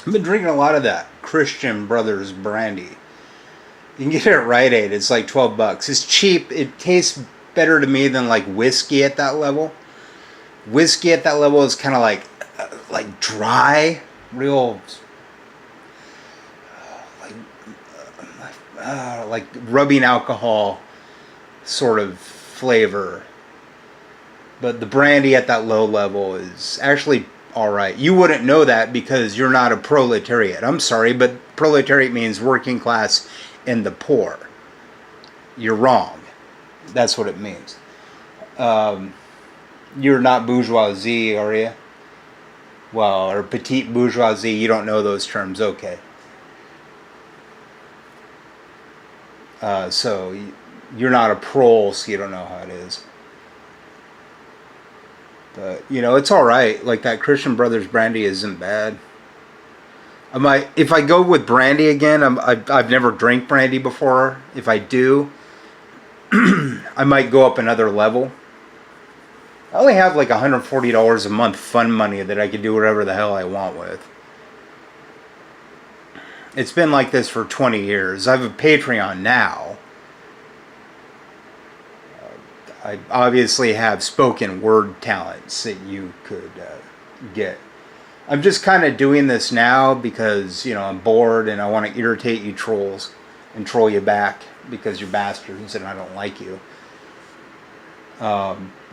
I've been drinking a lot of that Christian Brothers brandy. You can get it at Rite Aid. It's like $12. It's cheap. It tastes better to me than like whiskey at that level. Whiskey at that level is kind of like dry, real like rubbing alcohol sort of flavor. But the brandy at that low level is actually all right. You wouldn't know that because you're not a proletariat. I'm sorry, but proletariat means working class and the poor. You're wrong. That's what it means. You're not bourgeoisie, are you? Well, or petite bourgeoisie, you don't know those terms. Okay. So you're not a prole, so you don't know how it is. But, you know, it's all right. Like that Christian Brothers brandy isn't bad. If I go with brandy again, I've never drank brandy before. If I do, I might go up another level. I only have like $140 a month fund money that I could do whatever the hell I want with. It's been like this for 20 years. I have a Patreon now. I obviously have spoken word talents that you could get. I'm just kind of doing this now because, you know, I'm bored and I want to irritate you trolls and troll you back because you're bastards and I don't like you.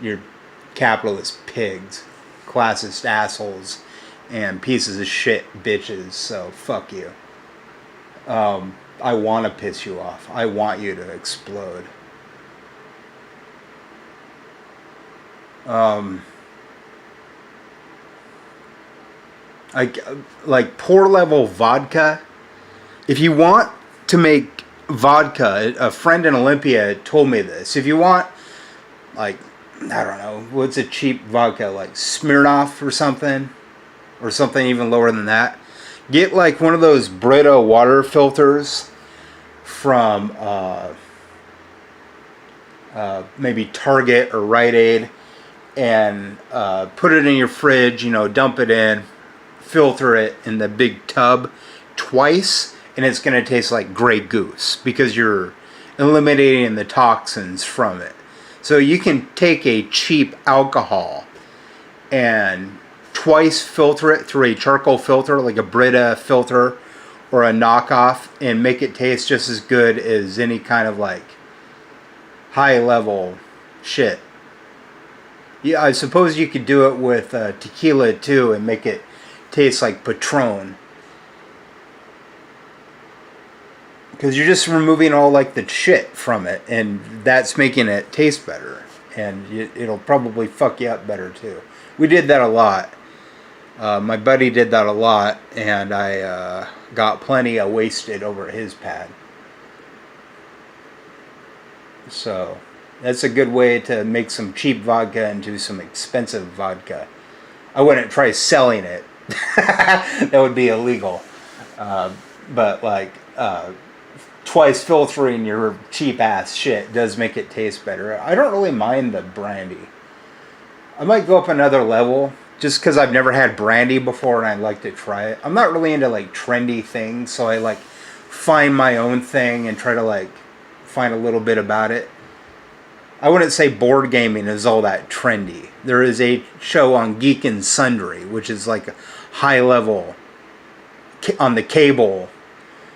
You're capitalist pigs, classist assholes, and pieces of shit bitches, so fuck you. I want to piss you off. I want you to explode. Like poor level vodka. If you want to make vodka, a friend in Olympia told me this. If you want, like, I don't know, what's a cheap vodka, like Smirnoff or something even lower than that. Get like one of those Brita water filters from maybe Target or Rite Aid, and put it in your fridge, you know, dump it in, filter it in the big tub twice, and it's going to taste like Grey Goose because you're eliminating the toxins from it. So you can take a cheap alcohol and twice filter it through a charcoal filter, like a Brita filter or a knockoff, and make it taste just as good as any kind of like high level shit. Yeah, I suppose you could do it with tequila too and make it taste like Patron. Because you're just removing all like the shit from it, and that's making it taste better. And it'll probably fuck you up better too. We did that a lot. My buddy did that a lot, and I got plenty of wasted over at his pad. So that's a good way to make some cheap vodka into some expensive vodka. I wouldn't try selling it. That would be illegal. But like twice filtering your cheap ass shit does make it taste better. I don't really mind the brandy. I might go up another level just because I've never had brandy before and I'd like to try it. I'm not really into like trendy things, so I like find my own thing and try to like find a little bit about it. I wouldn't say board gaming is all that trendy. There is a show on Geek and Sundry, which is like a high level on the cable.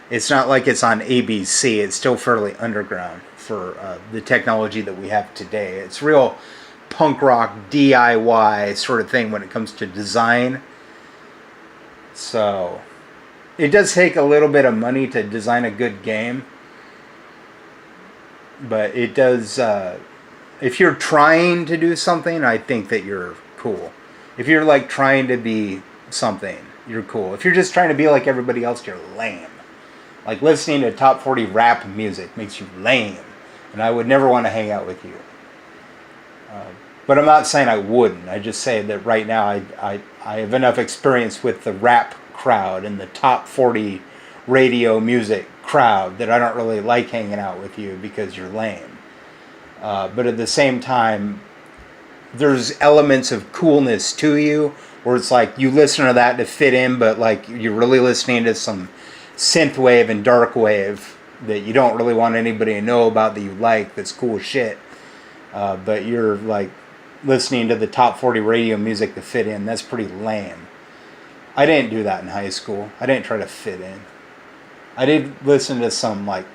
It's not like it's on ABC. It's still fairly underground for the technology that we have today. It's real punk rock DIY sort of thing when it comes to design. So it does take a little bit of money to design a good game. But it does, if you're trying to do something, I think that you're cool. If you're like trying to be something, you're cool. If you're just trying to be like everybody else, you're lame. Like listening to top 40 rap music makes you lame. And I would never want to hang out with you. But I'm not saying I wouldn't. I just say that right now I have enough experience with the rap crowd and the top 40 radio music crowd that I don't really like hanging out with you because you're lame. But at the same time, there's elements of coolness to you where it's like you listen to that to fit in, but like you're really listening to some synth wave and dark wave that you don't really want anybody to know about that you like, that's cool shit. But you're like listening to the top 40 radio music to fit in. That's pretty lame. I didn't do that in high school. I didn't try to fit in. I did listen to some like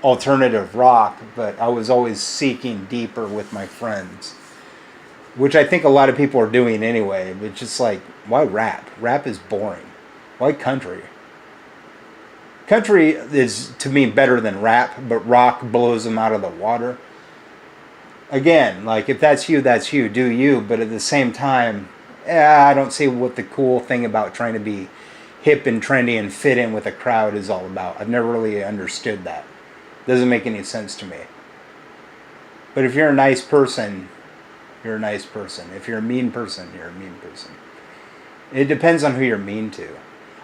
alternative rock, but I was always seeking deeper with my friends, which I think a lot of people are doing anyway. But just like, why rap? Rap is boring. Why country? Country is, to me, better than rap, but rock blows them out of the water. Again, like, if that's you, do you. But at the same time, I don't see what the cool thing about trying to be hip and trendy and fit in with a crowd is all about. I've never really understood that. Doesn't make any sense to me. But if you're a nice person, you're a nice person. If you're a mean person, you're a mean person. It depends on who you're mean to.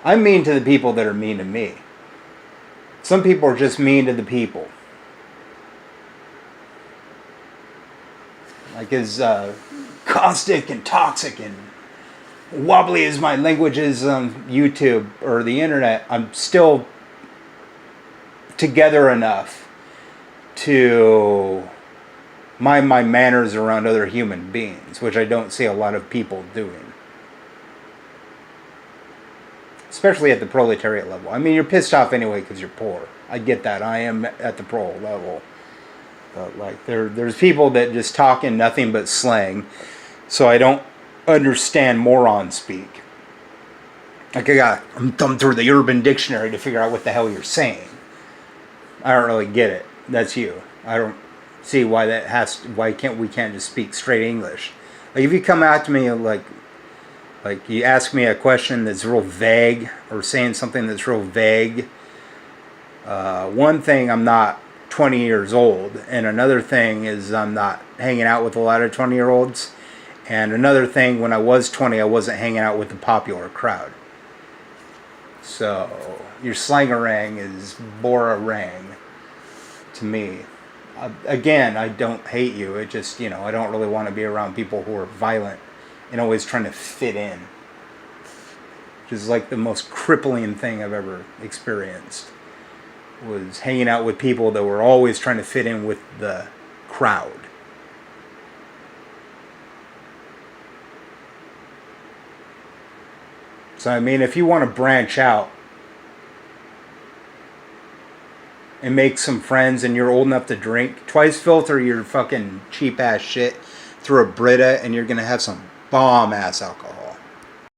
I'm mean to the people that are mean to me. Some people are just mean to the people. Like as caustic and toxic and wobbly as my language is on YouTube or the internet, I'm still together enough to mind my manners around other human beings, which I don't see a lot of people doing. Especially at the proletariat level. I mean, you're pissed off anyway because you're poor. I get that. I am at the pro level. But like, there's people that just talk in nothing but slang, so I don't understand moron speak. Like, I'm thumbing through the Urban Dictionary to figure out what the hell you're saying. I don't really get it. That's you. I don't see why we can't just speak straight English. Like, if you come out to me like you ask me a question that's real vague, or saying something that's real vague, one thing, I'm not 20 years old, and another thing is I'm not hanging out with a lot of 20-year-olds, and another thing, when I was 20, I wasn't hanging out with the popular crowd. So your slangerang is borarang to me. Again, I don't hate you. It just, I don't really want to be around people who are violent and always trying to fit in, which is like the most crippling thing I've ever experienced, was hanging out with people that were always trying to fit in with the crowd. So I mean, if you want to branch out and make some friends and you're old enough to drink, twice filter your fucking cheap ass shit through a Brita and you're going to have some bomb ass alcohol.